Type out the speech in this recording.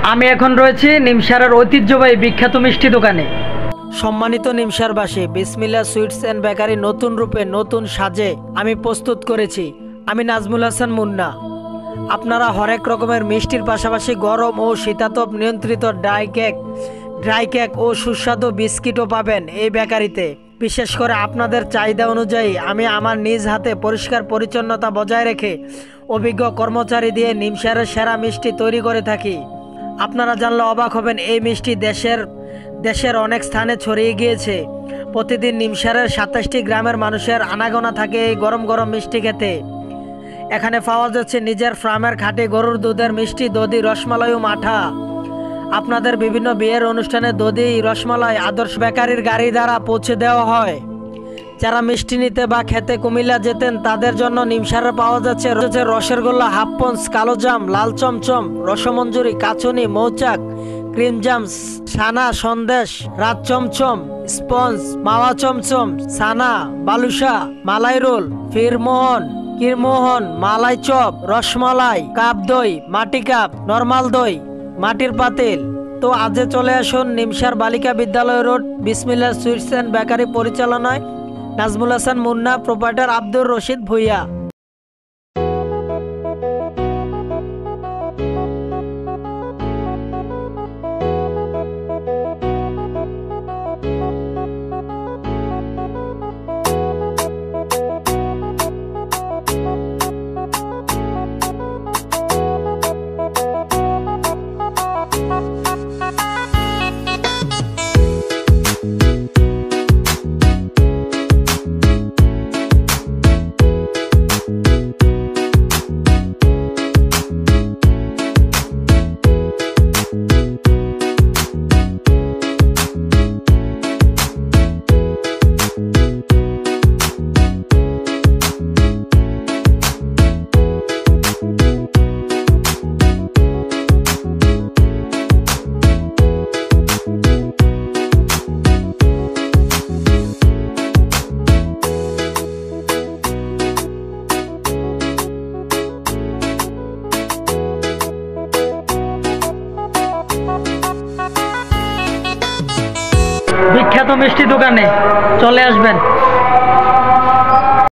আমি এখন রয়েছি নিমসারের ঐতিহ্যবাহী বিখ্যাত মিষ্টি দোকানে। সম্মানিত নিমসারবাসী, বিসমিল্লাহ সুইটস অ্যান্ড বেকারি নতুন রূপে নতুন সাজে আমি প্রস্তুত করেছি। আমি নাজমুল হাসান মুন্না। আপনারা হরেক রকমের মিষ্টির পাশাপাশি গরম ও শীতাতপ নিয়ন্ত্রিত ড্রাই কেক ও সুস্বাদু বিস্কিটও পাবেন এই বেকারিতে। বিশেষ করে আপনাদের চাহিদা অনুযায়ী আমি আমার নিজ হাতে পরিষ্কার পরিচ্ছন্নতা বজায় রেখে অভিজ্ঞ কর্মচারী দিয়ে নিমসারের সেরা মিষ্টি তৈরি করে থাকি। আপনারা জানলে অবাক হবেন, এই মিষ্টি দেশের অনেক স্থানে ছড়িয়ে গিয়েছে। প্রতিদিন নিমসারের 27টি গ্রামের মানুষের আনাগোনা থাকে এই গরম গরম মিষ্টি খেতে। এখানে পাওয়া যাচ্ছে নিজের ফার্মের খাঁটি গরুর দুধের মিষ্টি, দধি, রসমালাই ও মাঠা। আপনাদের বিভিন্ন বিয়ের অনুষ্ঠানে দধি, রসমালাই আদর্শ বেকারির গাড়ি দ্বারা পৌঁছে দেওয়া হয়। যারা মিষ্টি নিতে বা খেতে কুমিল্লা যেতেন তাদের জন্য নিমসারে পাওয়া যাচ্ছে রসেরগোল্লা, হাফপঞ্চ, কালোজাম, লাল চমচম, রসমঞ্জুরি, কাচুনি, মৌচাক, ক্রিম জাম, ছানা সন্দেশ, রাত চমচম, স্পঞ্জ, মাওয়া চমচম, ছানা, বালুসা, মালাই রোল, ক্ষীরমোহন, মালাই চপ, রসমালাই, কাপ দই, মাটি কাপ, নরমাল দই, মাটির পাতিল। তো আজে চলে আসুন নিমসার বালিকা বিদ্যালয় রোড, বিসমিল্লাহ সুইটস অ্যান্ড বেকারি পরিচালনায় নাজমুল হাসান মুন্না, প্রোপাইটার আব্দুর রশিদ ভুইয়া। বিখ্যাত মিষ্টি দোকানে চলে আসবেন।